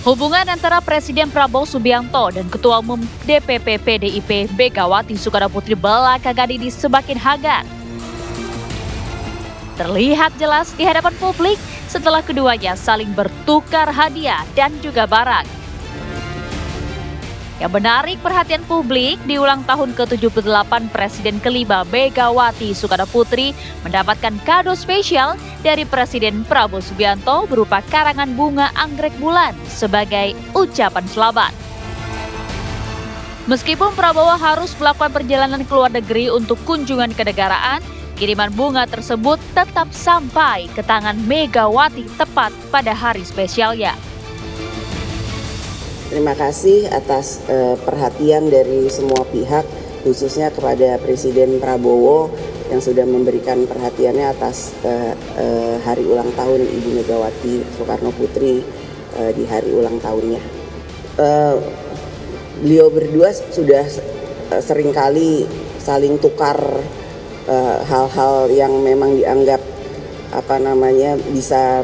Hubungan antara Presiden Prabowo Subianto dan Ketua Umum DPP PDIP Megawati Soekarnoputri belakangan ini semakin hangat. Terlihat jelas di hadapan publik setelah keduanya saling bertukar hadiah dan juga barang. Yang menarik perhatian publik, di ulang tahun ke-78 Presiden kelima Megawati Soekarnoputri mendapatkan kado spesial dari Presiden Prabowo Subianto berupa karangan bunga anggrek bulan sebagai ucapan selamat. Meskipun Prabowo harus melakukan perjalanan ke luar negeri untuk kunjungan kenegaraan, kiriman bunga tersebut tetap sampai ke tangan Megawati tepat pada hari spesialnya. Terima kasih atas perhatian dari semua pihak, khususnya kepada Presiden Prabowo yang sudah memberikan perhatiannya atas hari ulang tahun Ibu Megawati Soekarnoputri di hari ulang tahunnya. Beliau berdua sudah seringkali saling tukar hal-hal yang memang dianggap bisa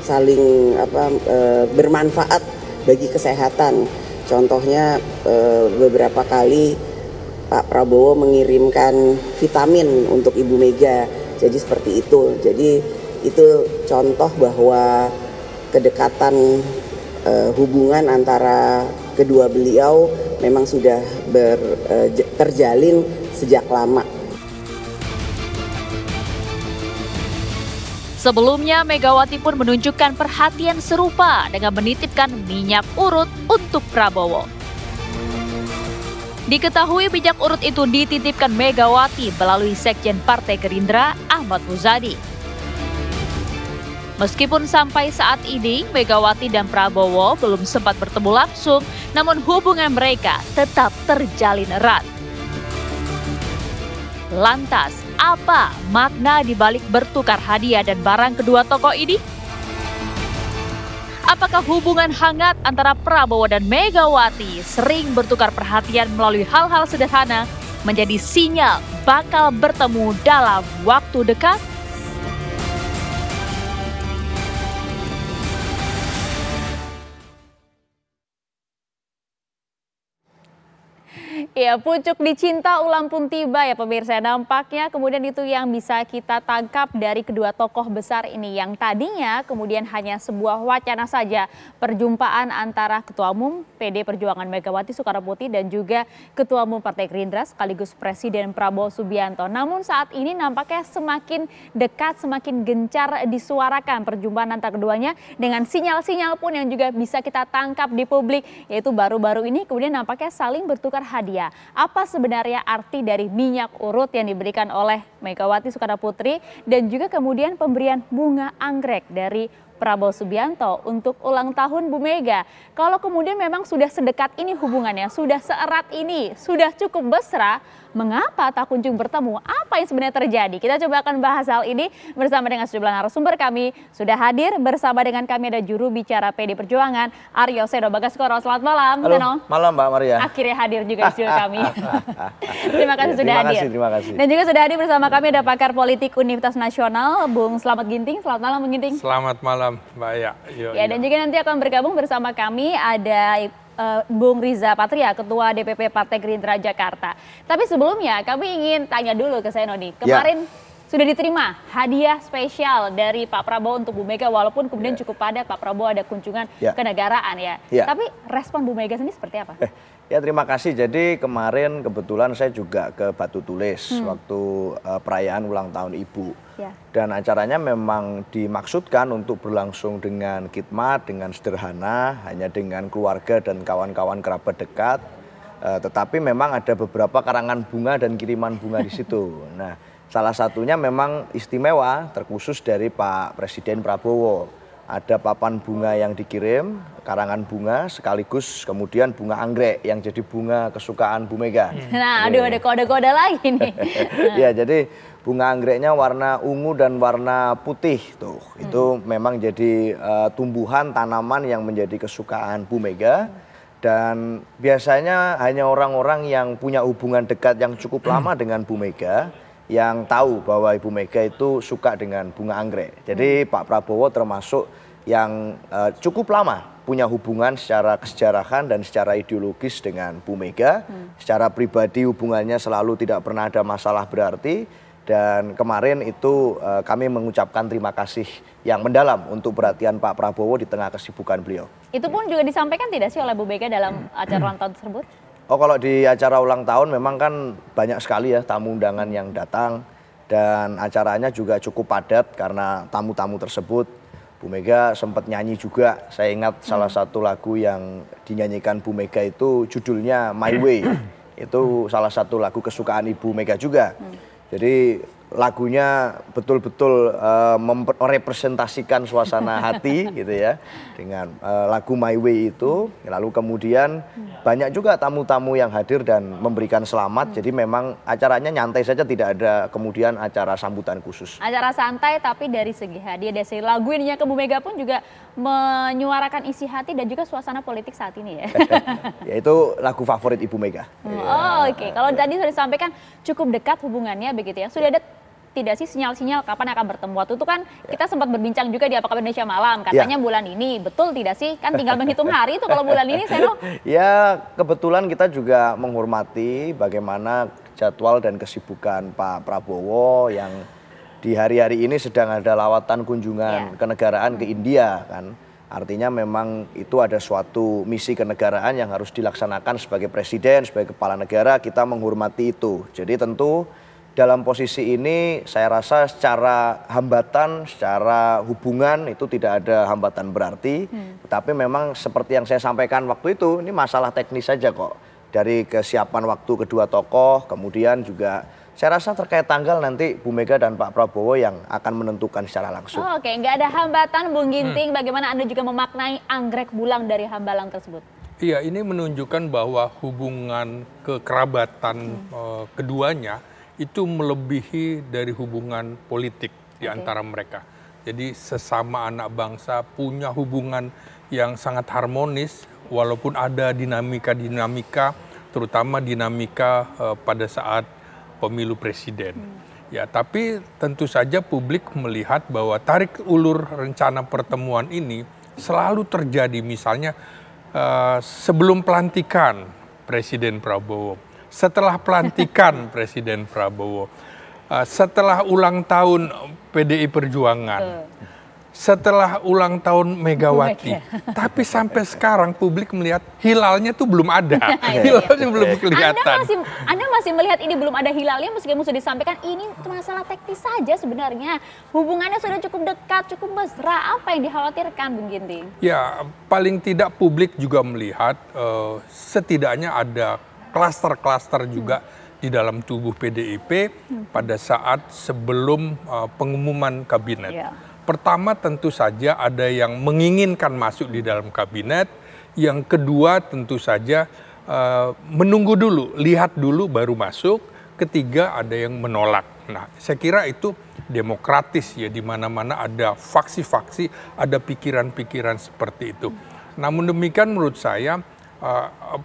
saling bermanfaat bagi kesehatan. Contohnya beberapa kali Pak Prabowo mengirimkan vitamin untuk Ibu Mega. Jadi seperti itu. Jadi itu contoh bahwa kedekatan hubungan antara kedua beliau memang sudah terjalin sejak lama. Sebelumnya, Megawati pun menunjukkan perhatian serupa dengan menitipkan minyak urut untuk Prabowo. Diketahui minyak urut itu dititipkan Megawati melalui Sekjen Partai Gerindra Ahmad Muzadi. Meskipun sampai saat ini Megawati dan Prabowo belum sempat bertemu langsung, namun hubungan mereka tetap terjalin erat. Lantas, apa makna dibalik bertukar hadiah dan barang kedua tokoh ini? Apakah hubungan hangat antara Prabowo dan Megawati sering bertukar perhatian melalui hal-hal sederhana menjadi sinyal bakal bertemu dalam waktu dekat? Ya, pucuk dicinta ulang pun tiba ya pemirsa. Nampaknya kemudian itu yang bisa kita tangkap dari kedua tokoh besar ini, yang tadinya kemudian hanya sebuah wacana saja, perjumpaan antara Ketua Umum PD Perjuangan Megawati Soekarnoputri dan juga Ketua Umum Partai Gerindra sekaligus Presiden Prabowo Subianto. Namun saat ini nampaknya semakin dekat, semakin gencar disuarakan perjumpaan antara keduanya dengan sinyal-sinyal pun yang juga bisa kita tangkap di publik, yaitu baru-baru ini kemudian nampaknya saling bertukar hadiah. Apa sebenarnya arti dari minyak urut yang diberikan oleh Megawati Soekarnoputri dan juga kemudian pemberian bunga anggrek dari Prabowo Subianto untuk ulang tahun Bu Mega? Kalau kemudian memang sudah sedekat ini hubungannya, sudah seerat ini, sudah cukup mesra, mengapa tak kunjung bertemu? Apa yang sebenarnya terjadi? Kita coba akan bahas hal ini bersama dengan sejumlah narasumber kami. Sudah hadir bersama dengan kami ada juru bicara PD Perjuangan, Aryo Seno Bagaskoro. Selamat malam, Halo, Seno. Malam Mbak Maria. Akhirnya hadir juga di studio kami. Terima kasih sudah hadir. Terima kasih. Dan juga sudah hadir bersama kami ada pakar politik Universitas Nasional, Bung Slamet Ginting. Selamat malam, Bung Ginting. Selamat malam, Mbak Ya. Ya, dan juga nanti akan bergabung bersama kami ada Bung Riza Patria, Ketua DPP Partai Gerindra Jakarta. Tapi sebelumnya kami ingin tanya dulu ke Seno nih. Kemarin sudah diterima hadiah spesial dari Pak Prabowo untuk Bu Mega, walaupun kemudian cukup padat Pak Prabowo ada kunjungan kenegaraan ya. Tapi respon Bu Mega sendiri seperti apa? Ya, terima kasih. Jadi kemarin kebetulan saya juga ke Batu Tulis waktu perayaan ulang tahun Ibu. Dan acaranya memang dimaksudkan untuk berlangsung dengan khidmat, dengan sederhana, hanya dengan keluarga dan kawan-kawan kerabat dekat. Tetapi memang ada beberapa karangan bunga dan kiriman bunga di situ. Nah, salah satunya memang istimewa, terkhusus dari Pak Presiden Prabowo. Ada papan bunga yang dikirim, karangan bunga sekaligus kemudian bunga anggrek yang jadi bunga kesukaan Bu Mega. Nah, aduh ada kode-kode lagi nih. Ya, jadi bunga anggreknya warna ungu dan warna putih tuh. Itu memang jadi tumbuhan tanaman yang menjadi kesukaan Bu Mega. Dan biasanya hanya orang-orang yang punya hubungan dekat yang cukup lama dengan Bu Mega yang tahu bahwa Ibu Mega itu suka dengan bunga anggrek. Jadi Pak Prabowo termasuk yang cukup lama punya hubungan secara kesejarahan dan secara ideologis dengan Bu Mega. Secara pribadi hubungannya selalu tidak pernah ada masalah berarti. Dan kemarin itu kami mengucapkan terima kasih yang mendalam untuk perhatian Pak Prabowo di tengah kesibukan beliau. Itu pun juga disampaikan tidak sih oleh Bu Mega dalam acara ulang tahun tersebut? Oh, kalau di acara ulang tahun memang kan banyak sekali ya tamu undangan yang datang. Dan acaranya juga cukup padat karena tamu-tamu tersebut. Bu Mega sempat nyanyi juga. Saya ingat salah satu lagu yang dinyanyikan Bu Mega itu judulnya My Way. Itu salah satu lagu kesukaan Ibu Mega juga. Jadi lagunya betul-betul merepresentasikan suasana hati gitu ya dengan lagu My Way itu. Lalu kemudian banyak juga tamu-tamu yang hadir dan memberikan selamat. Jadi memang acaranya nyantai saja, tidak ada kemudian acara sambutan khusus. Acara santai tapi dari segi hadiah, dari segi lagu ininya ke Bu Mega pun juga menyuarakan isi hati dan juga suasana politik saat ini ya. Ya itu lagu favorit Ibu Mega. Oh, oke. Kalau tadi sudah disampaikan cukup dekat hubungannya begitu ya. Sudah ada tidak sih sinyal-sinyal kapan akan bertemu? Waktu itu kan kita sempat berbincang juga di Apa Kabar Indonesia Malam. Katanya bulan ini, betul tidak sih? Kan tinggal menghitung hari itu kalau bulan ini, Seno. Ya, kebetulan kita juga menghormati bagaimana jadwal dan kesibukan Pak Prabowo yang di hari-hari ini sedang ada lawatan kunjungan kenegaraan ke India kan. Artinya memang itu ada suatu misi kenegaraan yang harus dilaksanakan sebagai presiden, sebagai kepala negara, kita menghormati itu. Jadi tentu dalam posisi ini saya rasa secara hambatan, secara hubungan itu tidak ada hambatan berarti. Tetapi memang seperti yang saya sampaikan waktu itu, ini masalah teknis saja kok. Dari kesiapan waktu kedua tokoh, kemudian juga saya rasa terkait tanggal nanti Bu Mega dan Pak Prabowo yang akan menentukan secara langsung. Oh, oke, nggak ada hambatan, Bung Ginting. Bagaimana Anda juga memaknai anggrek bulang dari Hambalang tersebut? Iya, ini menunjukkan bahwa hubungan kekerabatan keduanya itu melebihi dari hubungan politik di antara mereka. Jadi sesama anak bangsa punya hubungan yang sangat harmonis, walaupun ada dinamika-dinamika, terutama dinamika pada saat pemilu presiden. Ya, tapi tentu saja publik melihat bahwa tarik ulur rencana pertemuan ini selalu terjadi, misalnya sebelum pelantikan Presiden Prabowo, setelah pelantikan Presiden Prabowo, setelah ulang tahun PDI Perjuangan, setelah ulang tahun Megawati. Tapi sampai sekarang publik melihat hilalnya tuh belum ada. Hilalnya belum kelihatan. Anda masih melihat ini belum ada hilalnya meskipun sudah disampaikan ini masalah teknis saja sebenarnya. Hubungannya sudah cukup dekat, cukup mesra. Apa yang dikhawatirkan, Bung Ginting? Ya, paling tidak publik juga melihat setidaknya ada klaster-klaster juga di dalam tubuh PDIP pada saat sebelum pengumuman kabinet. Pertama tentu saja ada yang menginginkan masuk di dalam kabinet, yang kedua tentu saja menunggu dulu, lihat dulu baru masuk, ketiga ada yang menolak. Nah, saya kira itu demokratis ya, di mana-mana ada faksi-faksi, ada pikiran-pikiran seperti itu. Namun demikian menurut saya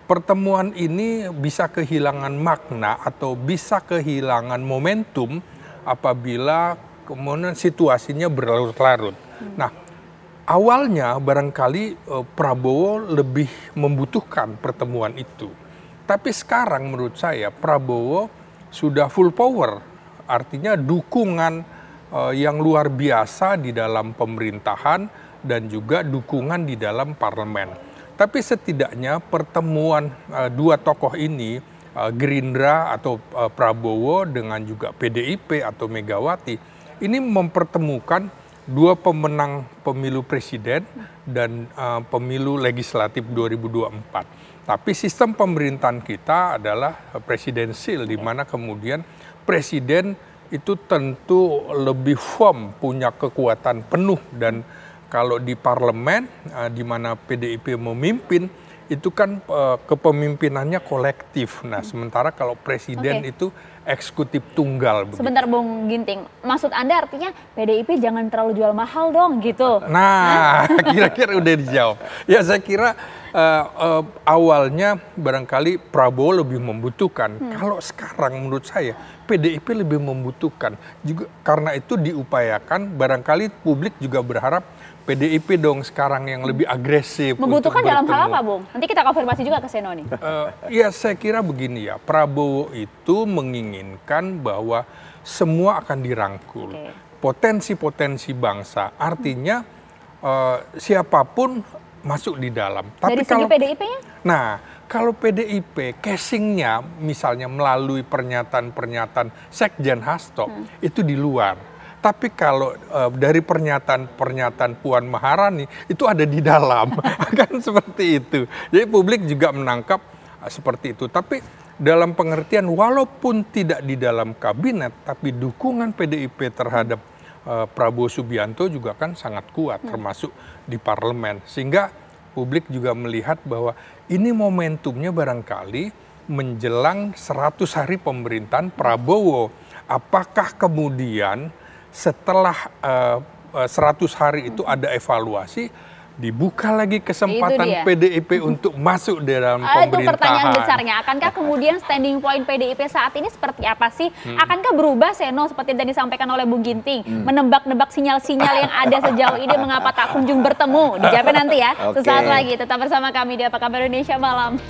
pertemuan ini bisa kehilangan makna atau bisa kehilangan momentum apabila kemudian situasinya berlarut-larut. Nah, awalnya barangkali Prabowo lebih membutuhkan pertemuan itu. Tapi sekarang menurut saya Prabowo sudah full power. Artinya dukungan yang luar biasa di dalam pemerintahan dan juga dukungan di dalam parlemen. Tapi setidaknya pertemuan dua tokoh ini, Gerindra atau Prabowo dengan juga PDIP atau Megawati, ini mempertemukan dua pemenang pemilu presiden dan pemilu legislatif 2024. Tapi sistem pemerintahan kita adalah presidensil, di mana kemudian presiden itu tentu lebih firm, punya kekuatan penuh. Dan kalau di parlemen, di mana PDIP memimpin, itu kan kepemimpinannya kolektif. Nah, sementara kalau presiden itu eksekutif tunggal. Begitu. Sebentar Bung Ginting, maksud Anda artinya PDIP jangan terlalu jual mahal dong gitu? Nah, kira-kira udah dijawab. Ya saya kira awalnya barangkali Prabowo lebih membutuhkan. Kalau sekarang menurut saya PDIP lebih membutuhkan. Juga karena itu diupayakan, barangkali publik juga berharap PDIP dong sekarang yang lebih agresif. Membutuhkan dalam hal apa, Bung? Nanti kita konfirmasi juga ke Seno nih. Ya saya kira begini ya, Prabowo itu menginginkan bahwa semua akan dirangkul. Potensi-potensi bangsa, artinya siapapun masuk di dalam. Dari segi PDIP-nya? Nah, kalau PDIP casingnya misalnya melalui pernyataan-pernyataan Sekjen Hasto, itu di luar. Tapi kalau dari pernyataan-pernyataan Puan Maharani itu ada di dalam, kan seperti itu. Jadi publik juga menangkap seperti itu. Tapi dalam pengertian walaupun tidak di dalam kabinet, tapi dukungan PDIP terhadap Prabowo Subianto juga kan sangat kuat, termasuk di parlemen. Sehingga publik juga melihat bahwa ini momentumnya barangkali menjelang 100 hari pemerintahan Prabowo. Apakah kemudian setelah 100 hari itu ada evaluasi, dibuka lagi kesempatan PDIP untuk masuk dalam pemerintahan. Itu pertanyaan besarnya. Akankah kemudian standing point PDIP saat ini seperti apa sih? Akankah berubah, Seno, seperti yang disampaikan oleh Bung Ginting? Menebak-nebak sinyal-sinyal yang ada sejauh ini mengapa tak kunjung bertemu? Dijawabin nanti ya. Sesaat lagi. Tetap bersama kami di Apa Kabar Indonesia Malam.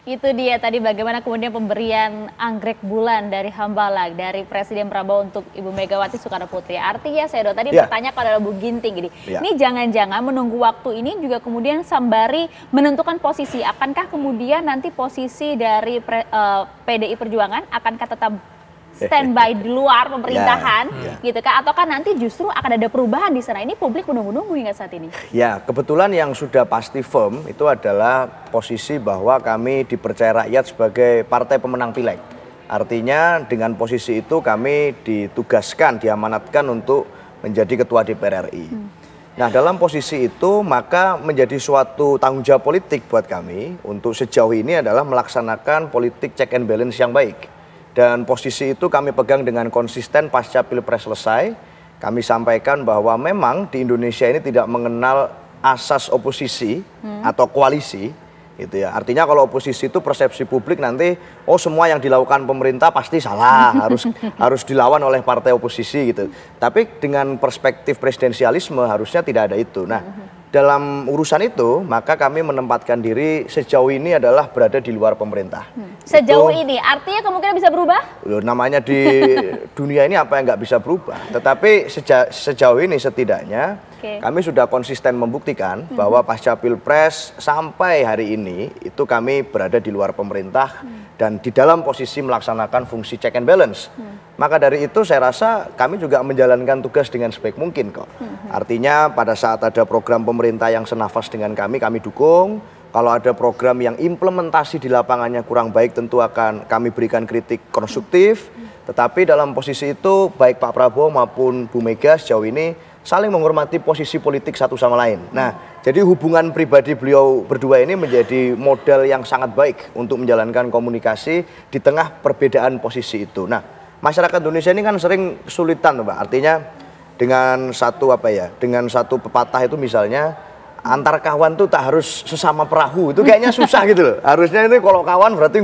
Itu dia tadi bagaimana kemudian pemberian anggrek bulan dari Hambalang dari Presiden Prabowo untuk Ibu Megawati Soekarno Putri. Artinya Sedo tadi bertanya kepada Bu Ginting gini, ini jangan-jangan menunggu waktu ini juga kemudian sembari menentukan posisi. Akankah kemudian nanti posisi dari PDI Perjuangan akankah tetap standby di luar pemerintahan gitu kan, ataukah nanti justru akan ada perubahan di sana? Ini publik menunggu-nunggu hingga saat ini. Ya, kebetulan yang sudah pasti firm itu adalah posisi bahwa kami dipercaya rakyat sebagai partai pemenang pileg. Artinya dengan posisi itu kami ditugaskan, diamanatkan untuk menjadi ketua DPR RI. Nah, dalam posisi itu maka menjadi suatu tanggung jawab politik buat kami untuk sejauh ini adalah melaksanakan politik check and balance yang baik. Dan posisi itu kami pegang dengan konsisten pasca Pilpres selesai. Kami sampaikan bahwa memang di Indonesia ini tidak mengenal asas oposisi atau koalisi. Gitu ya. Artinya kalau oposisi itu persepsi publik nanti, oh semua yang dilakukan pemerintah pasti salah, harus dilawan oleh partai oposisi gitu. Tapi dengan perspektif presidensialisme harusnya tidak ada itu. Nah, dalam urusan itu, maka kami menempatkan diri sejauh ini adalah berada di luar pemerintah. Sejauh ini, artinya kemungkinan bisa berubah? Namanya di dunia ini apa yang nggak bisa berubah. Tetapi sejauh ini setidaknya kami sudah konsisten membuktikan bahwa pasca Pilpres sampai hari ini itu kami berada di luar pemerintah dan di dalam posisi melaksanakan fungsi check and balance. Maka dari itu saya rasa kami juga menjalankan tugas dengan sebaik mungkin kok. Artinya pada saat ada program pemerintah yang senafas dengan kami dukung. Kalau ada program yang implementasi di lapangannya kurang baik tentu akan kami berikan kritik konstruktif. Tetapi dalam posisi itu baik Pak Prabowo maupun Bu Mega sejauh ini saling menghormati posisi politik satu sama lain. Nah, jadi hubungan pribadi beliau berdua ini menjadi modal yang sangat baik untuk menjalankan komunikasi di tengah perbedaan posisi itu. Nah, masyarakat Indonesia ini kan sering kesulitan, Pak. Artinya dengan satu pepatah itu misalnya antar kawan tuh tak harus sesama perahu, itu kayaknya susah gitu loh. Harusnya ini kalau kawan berarti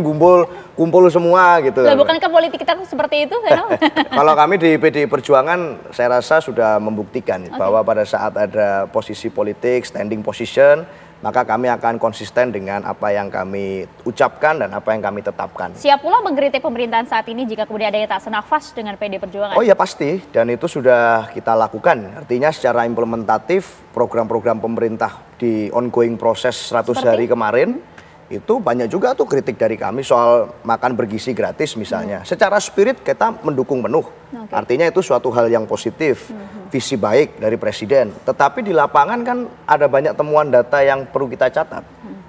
kumpul semua gitu. Lah bukankah politik kita seperti itu? Kalau kami di PDI Perjuangan saya rasa sudah membuktikan bahwa pada saat ada posisi politik, standing position, maka kami akan konsisten dengan apa yang kami ucapkan dan apa yang kami tetapkan. Siap pula mengkritik pemerintahan saat ini jika kemudian ada yang tak senafas dengan PDI Perjuangan? Oh ya pasti, dan itu sudah kita lakukan. Artinya secara implementatif program-program pemerintah di ongoing proses 100 hari kemarin, itu banyak juga tuh kritik dari kami soal makan bergizi gratis misalnya. Secara spirit kita mendukung penuh. Artinya itu suatu hal yang positif, visi baik dari Presiden. Tetapi di lapangan kan ada banyak temuan data yang perlu kita catat.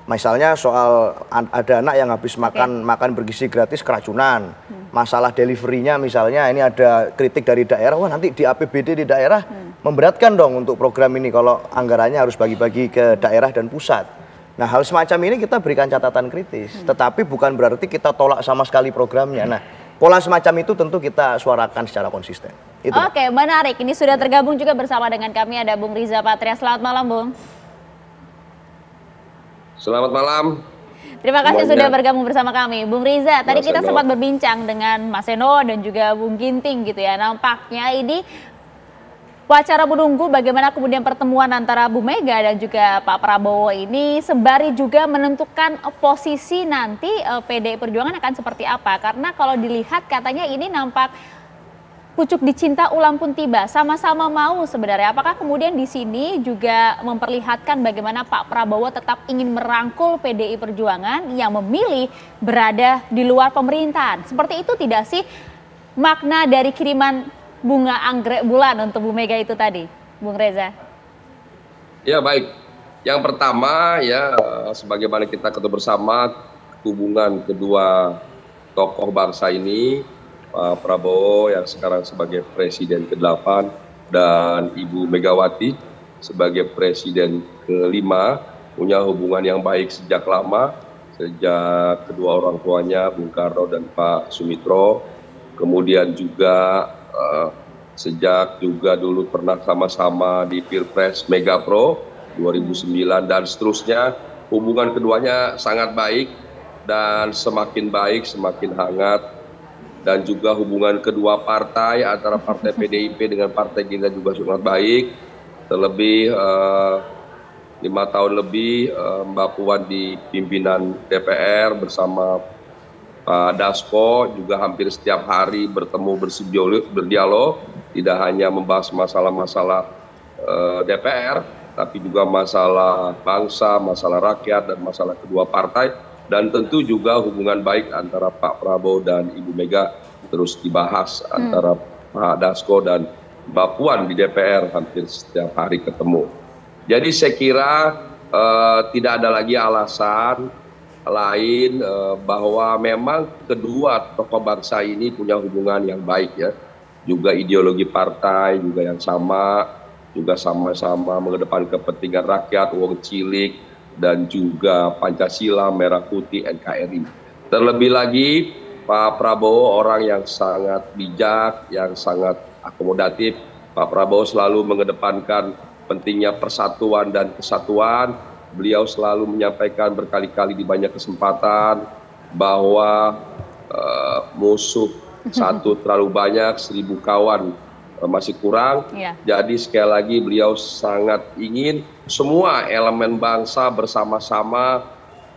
Misalnya soal ada anak yang habis makan bergizi gratis keracunan. Masalah deliverynya misalnya ini ada kritik dari daerah, wah nanti di APBD di daerah memberatkan dong untuk program ini kalau anggarannya harus bagi-bagi ke daerah dan pusat. Nah, hal semacam ini kita berikan catatan kritis, tetapi bukan berarti kita tolak sama sekali programnya. Nah, pola semacam itu tentu kita suarakan secara konsisten. Oke, menarik. Ini sudah tergabung juga bersama dengan kami ada Bung Riza Patria. Selamat malam, Bung. Selamat malam. Terima kasih sudah bergabung bersama kami. Bung Riza, tadi kita sempat berbincang dengan Mas Seno dan juga Bung Ginting gitu ya. Nampaknya ini wacara menunggu bagaimana kemudian pertemuan antara Bu Mega dan juga Pak Prabowo ini sembari juga menentukan posisi nanti PDI Perjuangan akan seperti apa. Karena kalau dilihat katanya ini nampak pucuk dicinta ulang pun tiba, sama-sama mau sebenarnya. Apakah kemudian di sini juga memperlihatkan bagaimana Pak Prabowo tetap ingin merangkul PDI Perjuangan yang memilih berada di luar pemerintahan? Seperti itu tidak sih makna dari kiriman bunga anggrek bulan untuk Bu Mega itu tadi, Bung Reza? Ya baik, yang pertama ya sebagaimana kita ketahui bersama hubungan kedua tokoh bangsa ini, Pak Prabowo yang sekarang sebagai Presiden ke-8 dan Ibu Megawati sebagai Presiden ke-5 punya hubungan yang baik sejak lama, sejak kedua orang tuanya Bung Karno dan Pak Sumitro, kemudian juga sejak juga dulu pernah sama-sama di Pilpres Mega Pro 2009 dan seterusnya. Hubungan keduanya sangat baik dan semakin baik, semakin hangat. Dan juga hubungan kedua partai antara partai PDIP dengan partai Gerindra juga sangat baik. Terlebih 5 tahun lebih Mbak Puan di pimpinan DPR bersama Pak Dasko juga hampir setiap hari bertemu berdialog, tidak hanya membahas masalah-masalah DPR, tapi juga masalah bangsa, masalah rakyat, dan masalah kedua partai. Dan tentu juga hubungan baik antara Pak Prabowo dan Ibu Mega terus dibahas antara Pak Dasko dan Mbak Puan di DPR hampir setiap hari ketemu. Jadi saya kira tidak ada lagi alasan lain bahwa memang kedua tokoh bangsa ini punya hubungan yang baik ya. Juga ideologi partai juga yang sama, juga sama-sama mengedepan kepentingan rakyat, wong cilik, dan juga Pancasila, Merah Putih, NKRI. Terlebih lagi Pak Prabowo orang yang sangat bijak, yang sangat akomodatif. Pak Prabowo selalu mengedepankan pentingnya persatuan dan kesatuan. Beliau selalu menyampaikan berkali-kali di banyak kesempatan bahwa musuh satu terlalu banyak, 1000 kawan masih kurang. Jadi sekali lagi beliau sangat ingin semua elemen bangsa bersama-sama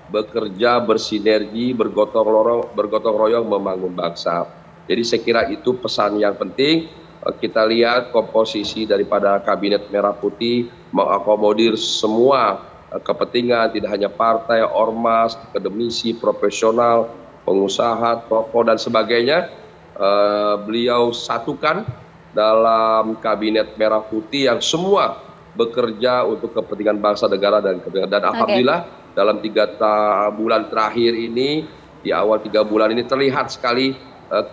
bekerja, bersinergi, bergotong royong membangun bangsa. Jadi saya kira itu pesan yang penting. Kita lihat komposisi daripada Kabinet Merah Putih mengakomodir semua kepentingan, tidak hanya partai, ormas, akademisi, profesional, pengusaha, tokoh dan sebagainya. Beliau satukan dalam Kabinet Merah Putih yang semua bekerja untuk kepentingan bangsa, negara, dan alhamdulillah dalam 3 bulan terakhir ini, di awal 3 bulan ini terlihat sekali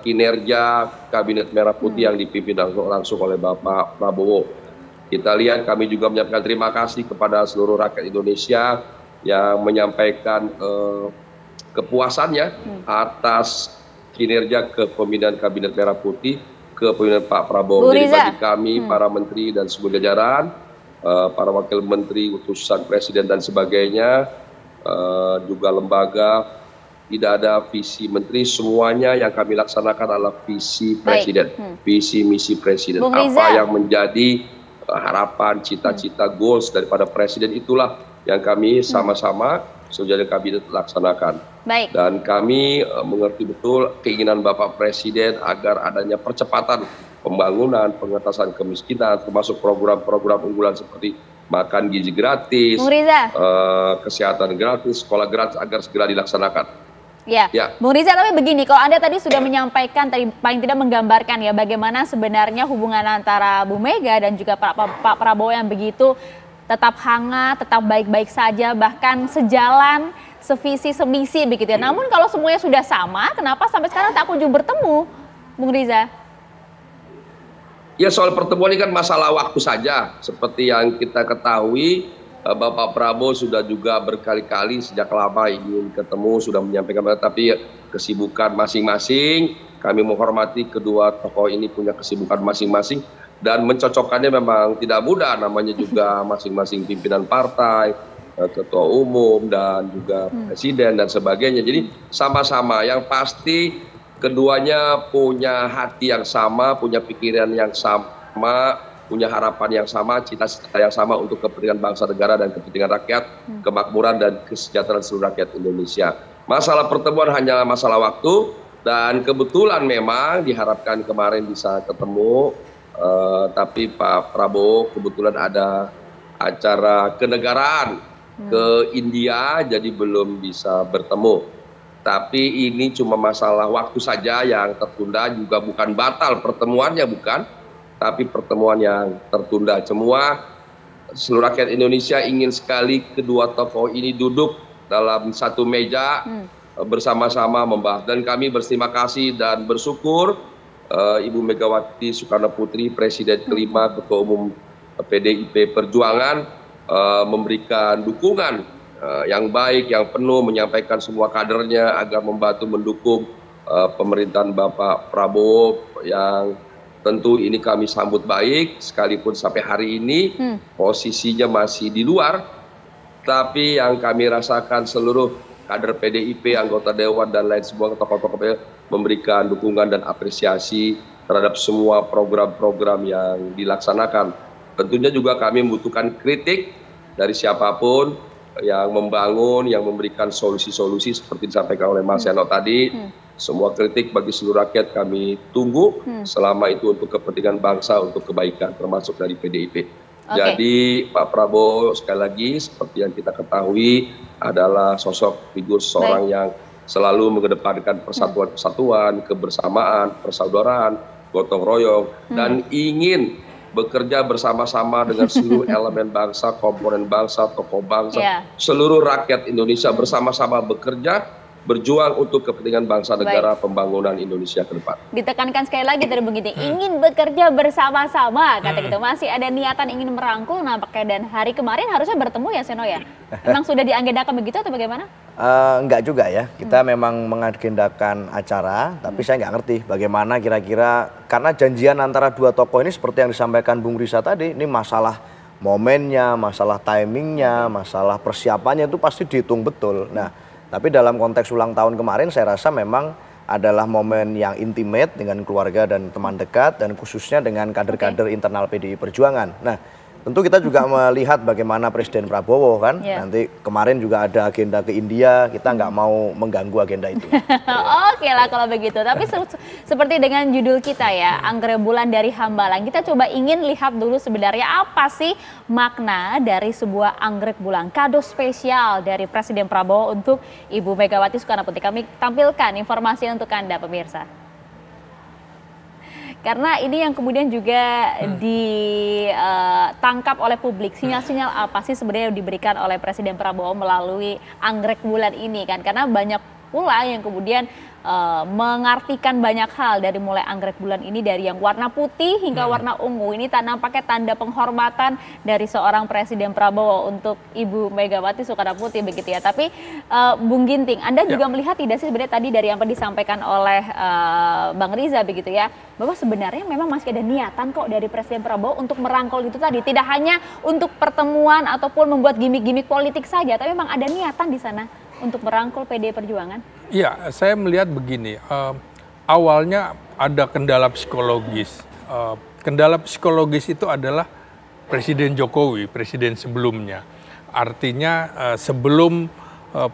kinerja Kabinet Merah Putih yang dipimpin langsung oleh Bapak Prabowo. Kita lihat, kami juga menyampaikan terima kasih kepada seluruh rakyat Indonesia yang menyampaikan kepuasannya atas kinerja kepemimpinan Kabinet Merah Putih, kepemimpinan Pak Prabowo. Jadi bagi kami, para menteri dan seluruh jajaran, para wakil menteri, utusan presiden dan sebagainya, juga lembaga, tidak ada visi menteri, semuanya yang kami laksanakan adalah visi presiden, visi misi presiden. Apa yang menjadi harapan, cita-cita, goals daripada presiden, itulah yang kami sama-sama sejajar kabinet laksanakan. Dan kami mengerti betul keinginan Bapak Presiden agar adanya percepatan pembangunan, pengentasan kemiskinan, termasuk program-program unggulan seperti makan gizi gratis, kesehatan gratis, sekolah gratis agar segera dilaksanakan. Ya, Bung Riza, tapi begini, kalau Anda tadi sudah menyampaikan, tadi paling tidak menggambarkan ya bagaimana sebenarnya hubungan antara Bu Mega dan juga Pak Prabowo yang begitu tetap hangat, tetap baik-baik saja, bahkan sejalan, sevisi, semisi begitu ya. Namun kalau semuanya sudah sama, kenapa sampai sekarang tak kunjung bertemu, Bung Riza? Ya, soal pertemuan ini kan masalah waktu saja. Seperti yang kita ketahui, Bapak Prabowo sudah juga berkali-kali sejak lama ingin ketemu, sudah menyampaikan, tapi kesibukan masing-masing. Kami menghormati kedua tokoh ini punya kesibukan masing-masing dan mencocokkannya memang tidak mudah, namanya juga masing-masing pimpinan partai, ketua umum dan juga presiden dan sebagainya. Jadi sama-sama, yang pasti keduanya punya hati yang sama, punya pikiran yang sama, punya harapan yang sama, cita-cita yang sama untuk kepentingan bangsa negara dan kepentingan rakyat, kemakmuran dan kesejahteraan seluruh rakyat Indonesia. Masalah pertemuan hanya masalah waktu, dan kebetulan memang diharapkan kemarin bisa ketemu, tapi Pak Prabowo kebetulan ada acara kenegaraan ke India, jadi belum bisa bertemu. Tapi ini cuma masalah waktu saja yang tertunda, juga bukan batal pertemuannya, bukan, tapi pertemuan yang tertunda. Semua seluruh rakyat Indonesia ingin sekali kedua tokoh ini duduk dalam satu meja bersama-sama membahas. Dan kami berterima kasih dan bersyukur Ibu Megawati Soekarno Putri, Presiden kelima, Ketua Umum PDIP Perjuangan, memberikan dukungan yang baik, yang penuh, menyampaikan semua kadernya agar membantu mendukung pemerintahan Bapak Prabowo, yang tentu ini kami sambut baik, sekalipun sampai hari ini posisinya masih di luar, tapi yang kami rasakan seluruh kader PDIP, anggota Dewan dan lain semua tokoh-tokoh memberikan dukungan dan apresiasi terhadap semua program-program yang dilaksanakan. Tentunya juga kami membutuhkan kritik dari siapapun yang membangun, yang memberikan solusi-solusi seperti disampaikan oleh Mas Yano tadi. Semua kritik bagi seluruh rakyat kami tunggu, selama itu untuk kepentingan bangsa, untuk kebaikan, termasuk dari PDIP. Jadi Pak Prabowo sekali lagi seperti yang kita ketahui adalah sosok figur seorang yang selalu mengedepankan persatuan-kesatuan, kebersamaan, persaudaraan, gotong royong, dan ingin bekerja bersama-sama dengan seluruh elemen bangsa, komponen bangsa, tokoh bangsa, seluruh rakyat Indonesia bersama-sama bekerja, berjuang untuk kepentingan bangsa negara, pembangunan Indonesia ke depan. Ditekankan sekali lagi dari begini, ingin bekerja bersama-sama, kata gitu. Masih ada niatan ingin merangkul nampaknya, dan hari kemarin harusnya bertemu ya Seno ya? Memang sudah diagendakan begitu atau bagaimana? Enggak juga ya, kita memang mengagendakan acara, tapi saya nggak ngerti bagaimana kira-kira, karena janjian antara dua tokoh ini seperti yang disampaikan Bung Risa tadi, ini masalah momennya, masalah timingnya, masalah persiapannya itu pasti dihitung betul. Nah, tapi dalam konteks ulang tahun kemarin saya rasa memang adalah momen yang intimate dengan keluarga dan teman dekat, dan khususnya dengan kader-kader internal PDI Perjuangan. Nah, tentu kita juga melihat bagaimana Presiden Prabowo kan, nanti kemarin juga ada agenda ke India, kita nggak mau mengganggu agenda itu. Oke lah kalau begitu, tapi seperti dengan judul kita ya, Anggrek Bulan dari Hambalang, kita coba ingin lihat dulu sebenarnya apa sih makna dari sebuah anggrek bulan, kado spesial dari Presiden Prabowo untuk Ibu Megawati Soekarno Putri. Kami tampilkan informasi untuk Anda pemirsa. Karena ini yang kemudian juga ditangkap oleh publik, sinyal-sinyal apa sih sebenarnya yang diberikan oleh Presiden Prabowo melalui anggrek bulan ini kan? Karena banyak pula yang kemudian mengartikan banyak hal, dari mulai anggrek bulan ini dari yang warna putih hingga warna ungu. Ini nampaknya tanda penghormatan dari seorang Presiden Prabowo untuk Ibu Megawati Soekarno Putri begitu ya. Tapi Bung Ginting, Anda juga melihat tidak sih sebenarnya tadi dari yang disampaikan oleh Bang Riza begitu ya, bahwa sebenarnya memang masih ada niatan kok dari Presiden Prabowo untuk merangkul itu tadi, tidak hanya untuk pertemuan ataupun membuat gimmick-gimmick politik saja, tapi memang ada niatan di sana untuk merangkul PDI Perjuangan? Iya, saya melihat begini, awalnya ada kendala psikologis. Kendala psikologis itu adalah Presiden Jokowi, presiden sebelumnya. Artinya sebelum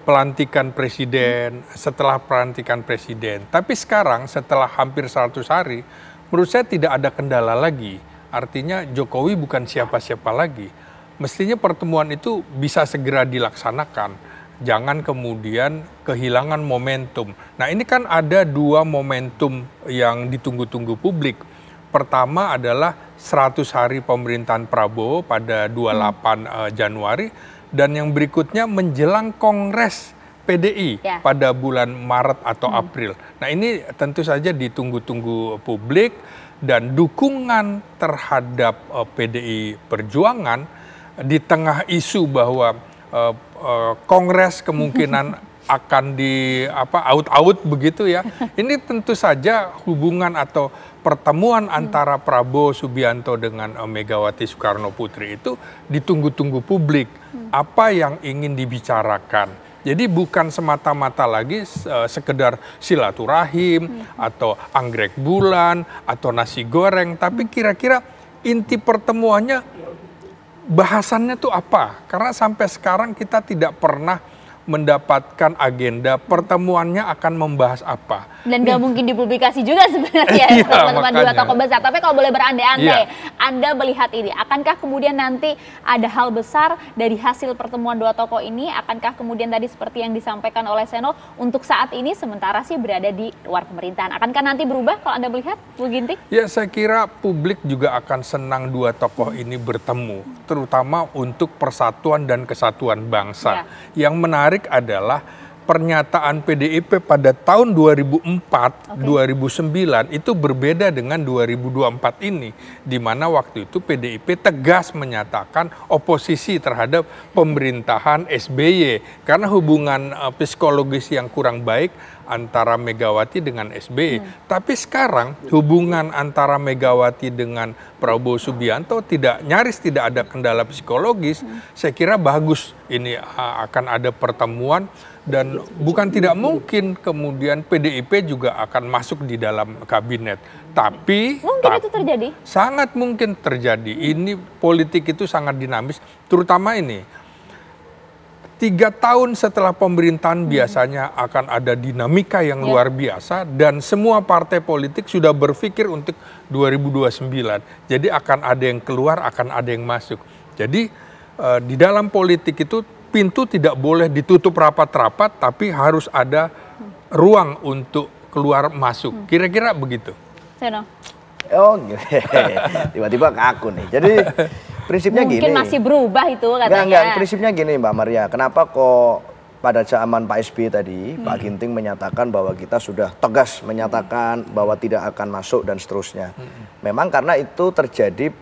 pelantikan presiden, setelah pelantikan presiden. Tapi sekarang setelah hampir 100 hari, menurut saya tidak ada kendala lagi. Artinya Jokowi bukan siapa-siapa lagi. Mestinya pertemuan itu bisa segera dilaksanakan. Jangan kemudian kehilangan momentum. Nah, ini kan ada dua momentum yang ditunggu-tunggu publik. Pertama adalah 100 hari pemerintahan Prabowo pada 28 Januari, dan yang berikutnya menjelang Kongres PDI pada bulan Maret atau April. Nah, ini tentu saja ditunggu-tunggu publik, dan dukungan terhadap PDI Perjuangan di tengah isu bahwa Kongres kemungkinan akan di out begitu ya. Ini tentu saja hubungan atau pertemuan antara Prabowo Subianto dengan Megawati Soekarno Putri itu ditunggu-tunggu publik. Apa yang ingin dibicarakan. Jadi bukan semata-mata lagi sekedar silaturahim atau anggrek bulan atau nasi goreng, tapi kira-kira inti pertemuannya bahasannya tuh apa? Karena sampai sekarang kita tidak pernah mendapatkan agenda pertemuannya akan membahas apa. Dan gak mungkin dipublikasi juga sebenarnya teman-teman dua tokoh besar. Tapi kalau boleh berandai-andai, Anda melihat ini, akankah kemudian nanti ada hal besar dari hasil pertemuan dua tokoh ini? Akankah kemudian tadi seperti yang disampaikan oleh Seno, untuk saat ini sementara sih berada di luar pemerintahan. Akankah nanti berubah kalau Anda melihat, Bu Ginting? Ya, saya kira publik juga akan senang dua tokoh ini bertemu, terutama untuk persatuan dan kesatuan bangsa. Yang menarik adalah pernyataan PDIP pada tahun 2004, 2009 itu berbeda dengan 2024 ini, di mana waktu itu PDIP tegas menyatakan oposisi terhadap pemerintahan SBY karena hubungan psikologis yang kurang baik antara Megawati dengan SBY. Tapi sekarang hubungan antara Megawati dengan Prabowo Subianto nyaris tidak ada kendala psikologis. Saya kira bagus ini akan ada pertemuan. Dan bukan tidak mungkin kemudian PDIP juga akan masuk di dalam kabinet. Tapi itu terjadi? Sangat mungkin terjadi. Ini politik itu sangat dinamis, terutama ini. 3 tahun setelah pemerintahan biasanya akan ada dinamika yang luar biasa dan semua partai politik sudah berpikir untuk 2029. Jadi akan ada yang keluar, akan ada yang masuk. Jadi di dalam politik itu pintu tidak boleh ditutup rapat-rapat, tapi harus ada ruang untuk keluar masuk. Kira-kira begitu. Seno. Oh, tiba-tiba ke aku nih. Jadi prinsipnya gini. Mungkin masih berubah itu katanya. Enggak, prinsipnya gini Mbak Maria. Kenapa kok pada zaman Pak SBY tadi, Pak Ginting menyatakan bahwa kita sudah tegas menyatakan bahwa tidak akan masuk dan seterusnya. Memang karena itu terjadi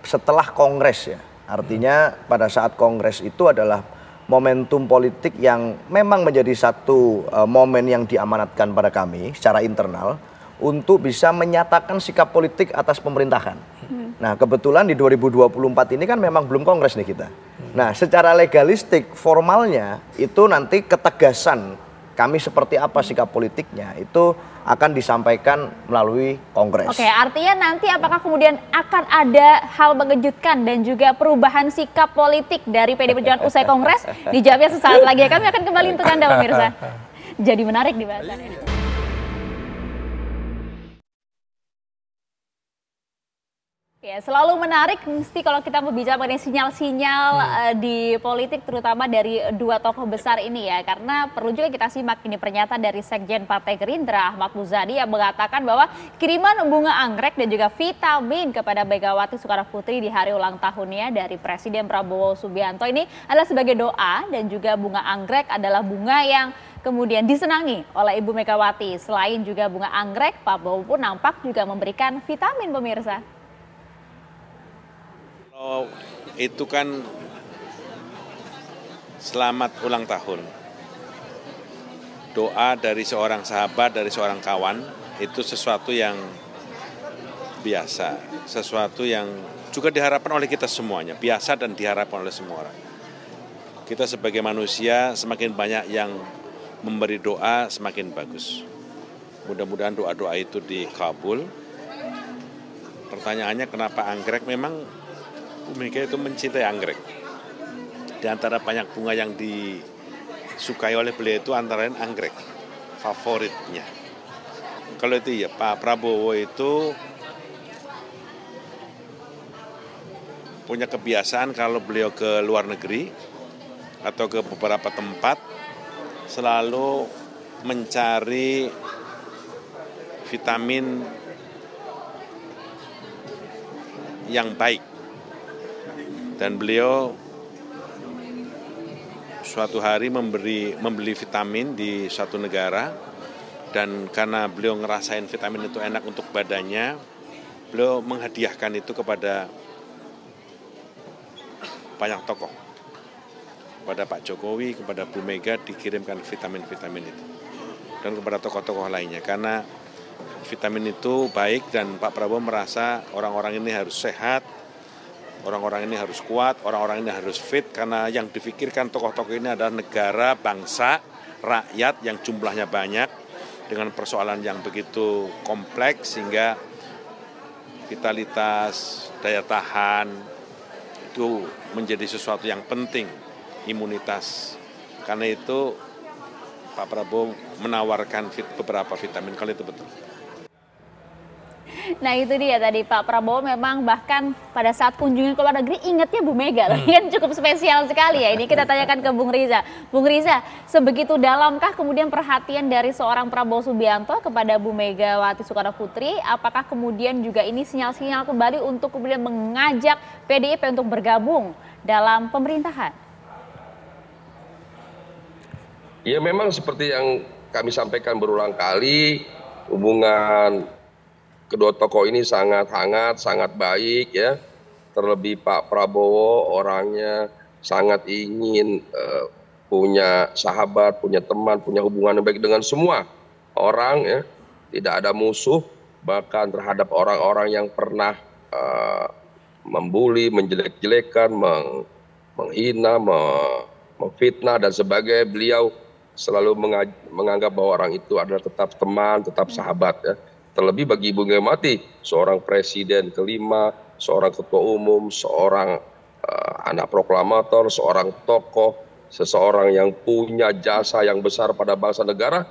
setelah Kongres ya. Artinya pada saat Kongres itu adalah momentum politik yang memang menjadi satu momen yang diamanatkan pada kami secara internal untuk bisa menyatakan sikap politik atas pemerintahan. Nah kebetulan di 2024 ini kan memang belum Kongres nih kita. Nah secara legalistik formalnya itu nanti ketegasan kami seperti apa sikap politiknya itu akan disampaikan melalui Kongres. Oke, artinya nanti apakah kemudian akan ada hal mengejutkan dan juga perubahan sikap politik dari PD Perjuangan usai Kongres? Dijawabnya sesaat lagi. Kami akan kembali untuk Anda pemirsa. Jadi menarik di bahasannya. Ya, selalu menarik mesti kalau kita berbicara mengenai sinyal-sinyal di politik terutama dari dua tokoh besar ini ya, karena perlu juga kita simak ini pernyataan dari Sekjen Partai Gerindra Ahmad Muzani yang mengatakan bahwa kiriman bunga anggrek dan juga vitamin kepada Megawati Soekarno Putri di hari ulang tahunnya dari Presiden Prabowo Subianto ini adalah sebagai doa, dan juga bunga anggrek adalah bunga yang kemudian disenangi oleh Ibu Megawati. Selain juga bunga anggrek, Pak Prabowo pun nampak juga memberikan vitamin pemirsa. Oh, itu kan selamat ulang tahun. Doa dari seorang sahabat, dari seorang kawan, itu sesuatu yang biasa. Sesuatu yang juga diharapkan oleh kita semuanya. Biasa dan diharapkan oleh semua orang. Kita sebagai manusia semakin banyak yang memberi doa semakin bagus. Mudah-mudahan doa-doa itu dikabul. Pertanyaannya kenapa anggrek? Memang Bu Mega itu mencintai anggrek. Di antara banyak bunga yang disukai oleh beliau itu antara lain anggrek, favoritnya. Kalau itu ya Pak Prabowo itu punya kebiasaan kalau beliau ke luar negeri atau ke beberapa tempat selalu mencari vitamin yang baik. Dan beliau suatu hari membeli vitamin di suatu negara, dan karena beliau ngerasain vitamin itu enak untuk badannya, beliau menghadiahkan itu kepada banyak tokoh. Kepada Pak Jokowi, kepada Bu Mega dikirimkan vitamin-vitamin itu. Dan kepada tokoh-tokoh lainnya. Karena vitamin itu baik dan Pak Prabowo merasa orang-orang ini harus sehat, orang-orang ini harus kuat, orang-orang ini harus fit. Karena yang difikirkan tokoh-tokoh ini adalah negara, bangsa, rakyat yang jumlahnya banyak dengan persoalan yang begitu kompleks sehingga vitalitas, daya tahan itu menjadi sesuatu yang penting, imunitas. Karena itu Pak Prabowo menawarkan beberapa vitamin, kalau itu betul. Nah itu dia tadi Pak Prabowo memang bahkan pada saat kunjungan ke luar negeri ingatnya Bu Mega loh. Kan cukup spesial sekali ya. Ini kita tanyakan ke Bung Riza. Bung Riza, sebegitu dalamkah kemudian perhatian dari seorang Prabowo Subianto kepada Bu Megawati Soekarno Putri? Apakah kemudian juga ini sinyal-sinyal kembali untuk kemudian mengajak PDIP untuk bergabung dalam pemerintahan? Ya memang seperti yang kami sampaikan berulang kali, hubungan kedua tokoh ini sangat hangat, sangat baik ya. Terlebih Pak Prabowo orangnya sangat ingin punya sahabat, punya teman, punya hubungan yang baik dengan semua orang ya. Tidak ada musuh, bahkan terhadap orang-orang yang pernah membuli, menjelek-jelekan, menghina, memfitnah dan sebagainya. Beliau selalu menganggap bahwa orang itu adalah tetap teman, tetap sahabat ya. Terlebih bagi Ibu Megawati, seorang presiden kelima, seorang ketua umum, seorang anak proklamator, seorang tokoh, seseorang yang punya jasa yang besar pada bangsa negara,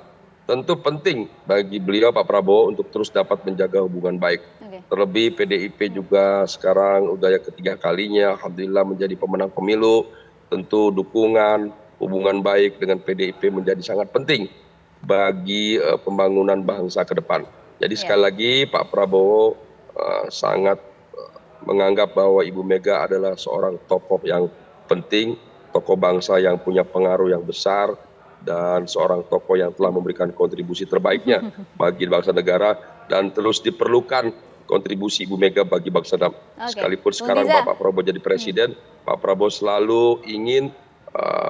tentu penting bagi beliau Pak Prabowo untuk terus dapat menjaga hubungan baik. Terlebih PDIP juga sekarang udah yang ketiga kalinya, alhamdulillah menjadi pemenang pemilu, tentu dukungan hubungan baik dengan PDIP menjadi sangat penting bagi pembangunan bangsa ke depan. Jadi sekali lagi Pak Prabowo sangat menganggap bahwa Ibu Mega adalah seorang tokoh yang penting, tokoh bangsa yang punya pengaruh yang besar, dan seorang tokoh yang telah memberikan kontribusi terbaiknya bagi bangsa negara, dan terus diperlukan kontribusi Ibu Mega bagi bangsa. Sekalipun sekarang Pak Prabowo jadi presiden, Pak Prabowo selalu ingin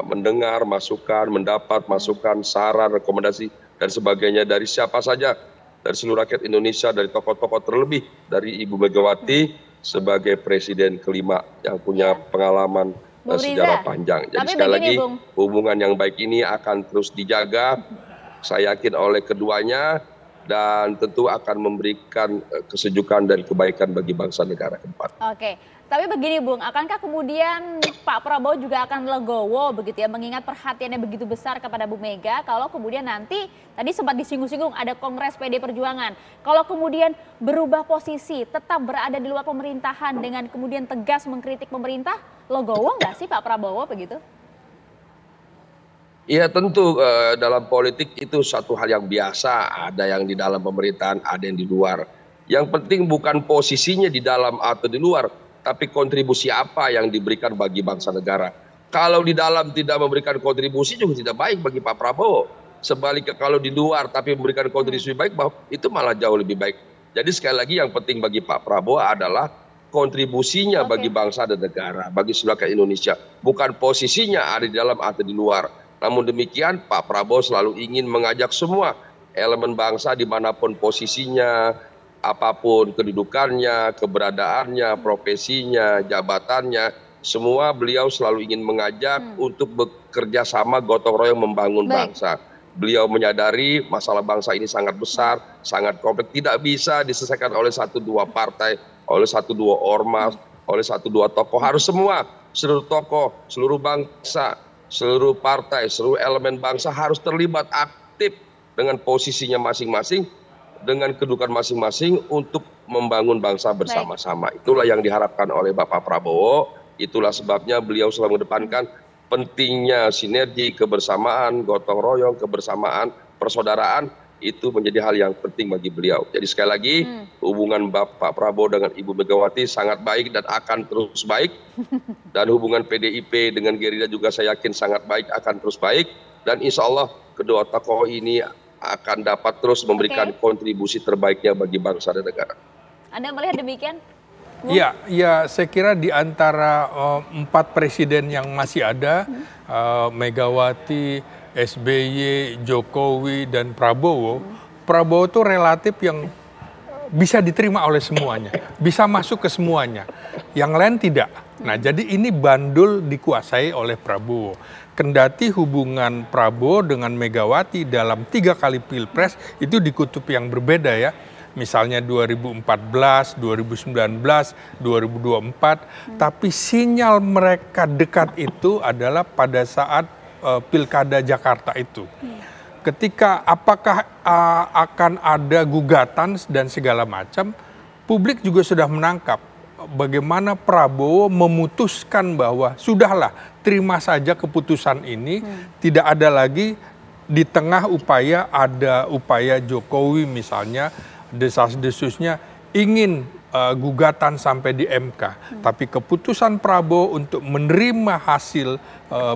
mendengar masukan, mendapat masukan, saran, rekomendasi dan sebagainya dari siapa saja, dari seluruh rakyat Indonesia, dari tokoh-tokoh, terlebih dari Ibu Megawati sebagai presiden kelima yang punya pengalaman sejarah panjang. Jadi sekali lagi hubungan yang baik ini akan terus dijaga, saya yakin oleh keduanya, dan tentu akan memberikan kesejukan dan kebaikan bagi bangsa negara ke depan. Oke. Tapi begini Bung, akankah kemudian Pak Prabowo juga akan legowo begitu ya, mengingat perhatiannya begitu besar kepada Bu Mega, kalau kemudian nanti tadi sempat disinggung-singgung ada Kongres PD Perjuangan, kalau kemudian berubah posisi, tetap berada di luar pemerintahan dengan kemudian tegas mengkritik pemerintah, legowo nggak sih Pak Prabowo begitu? Ya tentu dalam politik itu satu hal yang biasa, ada yang di dalam pemerintahan, ada yang di luar. Yang penting bukan posisinya di dalam atau di luar, tapi kontribusi apa yang diberikan bagi bangsa negara. Kalau di dalam tidak memberikan kontribusi juga tidak baik bagi Pak Prabowo. Sebaliknya kalau di luar tapi memberikan kontribusi baik, itu malah jauh lebih baik. Jadi sekali lagi yang penting bagi Pak Prabowo adalah kontribusinya bagi bangsa dan negara, bagi seluruh rakyat Indonesia. Bukan posisinya ada di dalam atau di luar. Namun demikian Pak Prabowo selalu ingin mengajak semua elemen bangsa dimanapun posisinya, apapun kedudukannya, keberadaannya, profesinya, jabatannya, semua beliau selalu ingin mengajak untuk bekerja sama gotong royong membangun bangsa. Beliau menyadari masalah bangsa ini sangat besar, sangat kompleks, tidak bisa diselesaikan oleh satu dua partai, oleh satu dua ormas, oleh satu dua tokoh. Harus semua, seluruh tokoh, seluruh bangsa, seluruh partai, seluruh elemen bangsa harus terlibat aktif dengan posisinya masing-masing, dengan kedudukan masing-masing untuk membangun bangsa bersama-sama. Itulah yang diharapkan oleh Bapak Prabowo. Itulah sebabnya beliau selalu mengedepankan pentingnya sinergi, kebersamaan, gotong royong, kebersamaan, persaudaraan. Itu menjadi hal yang penting bagi beliau. Jadi sekali lagi hubungan Bapak Prabowo dengan Ibu Megawati sangat baik dan akan terus baik. Dan hubungan PDIP dengan Gerindra juga saya yakin sangat baik, akan terus baik. Dan insya Allah kedua tokoh ini akan dapat terus memberikan kontribusi terbaiknya bagi bangsa dan negara. Anda melihat demikian? Ya, saya kira di antara 4 presiden yang masih ada, Megawati, SBY, Jokowi, dan Prabowo, Prabowo itu relatif yang bisa diterima oleh semuanya, bisa masuk ke semuanya, yang lain tidak. Nah, jadi ini bandul dikuasai oleh Prabowo. Kendati hubungan Prabowo dengan Megawati dalam 3 kali pilpres itu di kutub yang berbeda ya. Misalnya 2014, 2019, 2024. Tapi sinyal mereka dekat itu adalah pada saat Pilkada Jakarta itu. Ketika apakah akan ada gugatan dan segala macam, publik juga sudah menangkap bagaimana Prabowo memutuskan bahwa sudahlah, terima saja keputusan ini, tidak ada lagi di tengah ada upaya Jokowi misalnya, desas-desusnya ingin gugatan sampai di MK. Tapi keputusan Prabowo untuk menerima hasil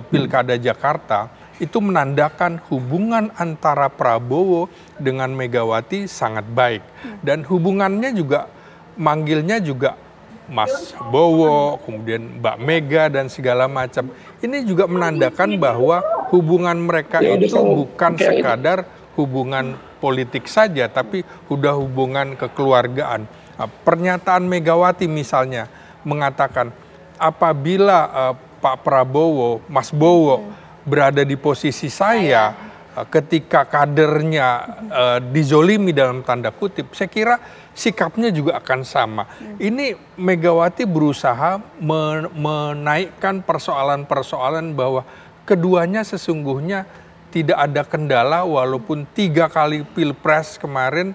Pilkada Jakarta itu menandakan hubungan antara Prabowo dengan Megawati sangat baik. Dan hubungannya juga, manggilnya juga Mas Bowo, kemudian Mbak Mega dan segala macam. Ini juga menandakan bahwa hubungan mereka itu bukan sekadar hubungan politik saja, tapi udah hubungan kekeluargaan. Pernyataan Megawati misalnya mengatakan apabila Pak Prabowo, Mas Bowo berada di posisi saya ketika kadernya dizolimi dalam tanda kutip, saya kira sikapnya juga akan sama. Ini Megawati berusaha menaikkan persoalan-persoalan bahwa keduanya sesungguhnya tidak ada kendala, walaupun 3 kali pilpres kemarin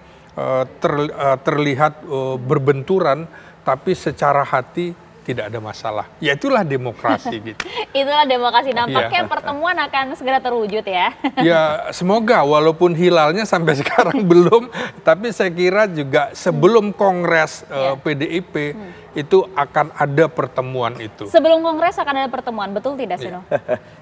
terlihat berbenturan, tapi secara hati tidak ada masalah. Ya itulah demokrasi gitu. Itulah demokrasi. Nampaknya pertemuan akan segera terwujud ya. Ya semoga, walaupun hilalnya sampai sekarang belum, tapi saya kira juga sebelum Kongres PDIP itu akan ada pertemuan itu. Sebelum Kongres akan ada pertemuan, betul tidak Sino?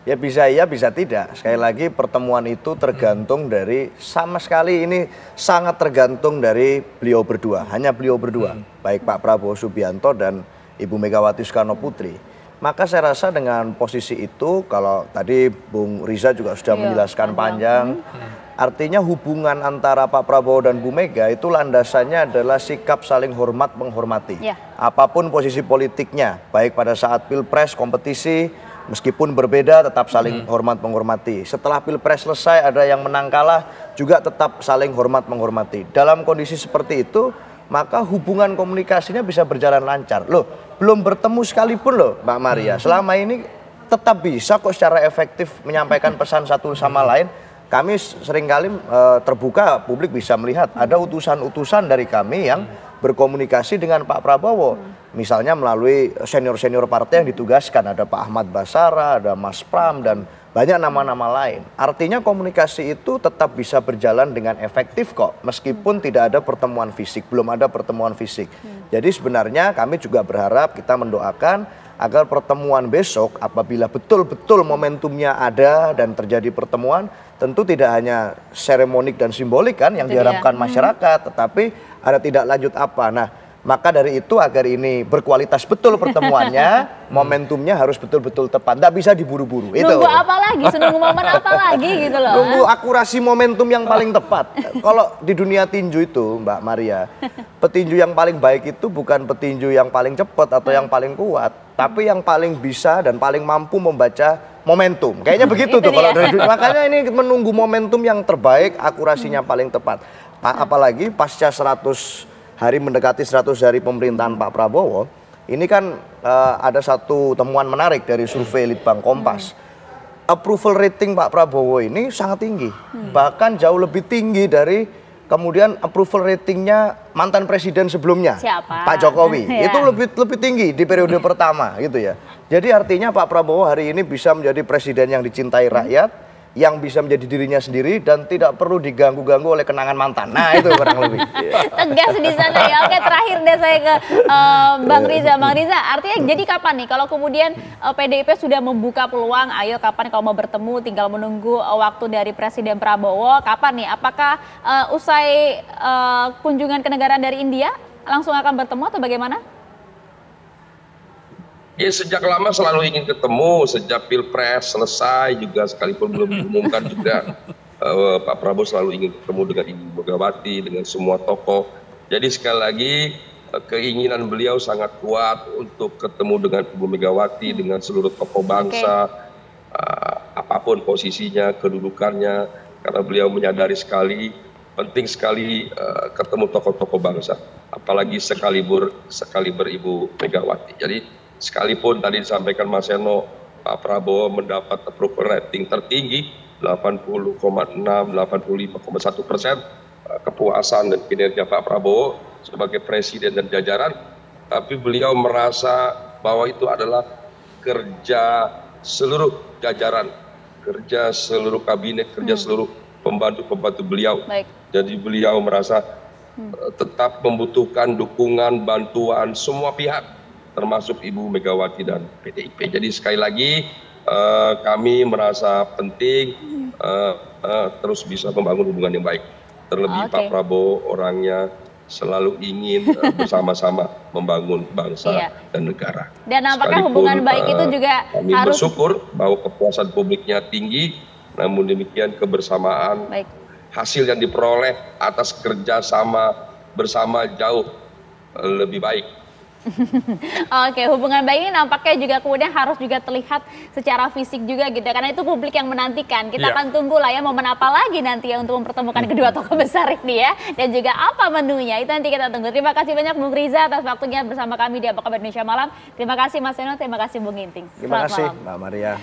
Ya bisa iya, bisa tidak. Sekali lagi pertemuan itu tergantung dari, sama sekali ini sangat tergantung dari beliau berdua. Hanya beliau berdua, baik Pak Prabowo Subianto dan Ibu Megawati Soekarno Putri. Maka saya rasa dengan posisi itu, kalau tadi Bung Riza juga sudah menjelaskan panjang, artinya hubungan antara Pak Prabowo dan Bu Mega itu landasannya adalah sikap saling hormat menghormati. Apapun posisi politiknya, baik pada saat pilpres, kompetisi, meskipun berbeda tetap saling hormat menghormati. Setelah pilpres selesai ada yang menang kalah, juga tetap saling hormat menghormati. Dalam kondisi seperti itu, maka hubungan komunikasinya bisa berjalan lancar. Loh, belum bertemu sekalipun loh Mbak Maria. Selama ini tetap bisa kok secara efektif menyampaikan pesan satu sama lain. Kami seringkali terbuka, publik bisa melihat ada utusan-utusan dari kami yang berkomunikasi dengan Pak Prabowo. Misalnya melalui senior-senior partai yang ditugaskan. Ada Pak Ahmad Basara, ada Mas Pram, dan banyak nama-nama lain. Artinya komunikasi itu tetap bisa berjalan dengan efektif kok, meskipun tidak ada pertemuan fisik, belum ada pertemuan fisik. Jadi sebenarnya kami juga berharap, kita mendoakan agar pertemuan besok, apabila betul-betul momentumnya ada dan terjadi pertemuan, tentu tidak hanya seremonik dan simbolik kan yang diharapkan masyarakat, tetapi ada tidak lanjut apa. Nah, maka dari itu agar ini berkualitas betul pertemuannya, momentumnya harus betul-betul tepat. Nggak bisa diburu-buru. Nunggu apa lagi? Nunggu momen apa lagi gitu loh. Nunggu akurasi momentum yang paling tepat. Kalau di dunia tinju itu Mbak Maria, petinju yang paling baik itu bukan petinju yang paling cepat atau yang paling kuat, tapi yang paling bisa dan paling mampu membaca momentum. Kayaknya begitu tuh kalau dari dunia. Makanya ini menunggu momentum yang terbaik, akurasinya paling tepat. Apalagi pasca 100 hari mendekati 100 hari pemerintahan Pak Prabowo, ini kan ada satu temuan menarik dari survei Litbang Kompas. Approval rating Pak Prabowo ini sangat tinggi, bahkan jauh lebih tinggi dari kemudian approval ratingnya mantan presiden sebelumnya. Siapa? Pak Jokowi. Itu lebih tinggi di periode pertama gitu ya. Jadi artinya Pak Prabowo hari ini bisa menjadi presiden yang dicintai rakyat, yang bisa menjadi dirinya sendiri dan tidak perlu diganggu-ganggu oleh kenangan mantan. Nah itu kurang lebih. Tegas di sana ya. Oke, terakhir deh saya ke Bang Riza. Bang Riza, artinya jadi kapan nih kalau kemudian PDIP sudah membuka peluang, ayo kapan kalau mau bertemu, tinggal menunggu waktu dari Presiden Prabowo, kapan nih? Apakah usai kunjungan ke negara dari India langsung akan bertemu atau bagaimana? Ya sejak lama selalu ingin ketemu, sejak Pilpres selesai juga sekalipun belum diumumkan juga Pak Prabowo selalu ingin ketemu dengan Ibu Megawati, dengan semua tokoh. Jadi sekali lagi keinginan beliau sangat kuat untuk ketemu dengan Ibu Megawati, dengan seluruh tokoh bangsa, apapun posisinya, kedudukannya, karena beliau menyadari sekali penting sekali ketemu tokoh-tokoh bangsa, apalagi sekaliber Ibu Megawati. Jadi sekalipun tadi disampaikan Mas Seno, Pak Prabowo mendapat approval rating tertinggi 80,6, 85,1%, kepuasan dan kinerja Pak Prabowo sebagai presiden dan jajaran, tapi beliau merasa bahwa itu adalah kerja seluruh jajaran, kerja seluruh kabinet, kerja seluruh pembantu-pembantu beliau. Jadi beliau merasa tetap membutuhkan dukungan, bantuan semua pihak, termasuk Ibu Megawati dan PDIP. Jadi sekali lagi kami merasa penting terus bisa membangun hubungan yang baik. Terlebih Pak Prabowo orangnya selalu ingin bersama-sama membangun bangsa dan negara. Dan apakah hubungan baik itu juga kami bersyukur bahwa kepuasan publiknya tinggi, namun demikian kebersamaan hasil yang diperoleh atas kerjasama bersama jauh lebih baik. Oke, hubungan baik ini nampaknya juga kemudian harus juga terlihat secara fisik juga gitu ya, karena itu publik yang menantikan. Kita akan tunggu lah ya momen apa lagi nanti ya untuk mempertemukan kedua tokoh besar ini ya, dan juga apa menunya itu nanti kita tunggu. Terima kasih banyak Bung Riza atas waktunya bersama kami di Apa Kabar Indonesia Malam. Terima kasih Mas Seno, terima kasih Bung Ginting. Terima kasih Mbak Maria.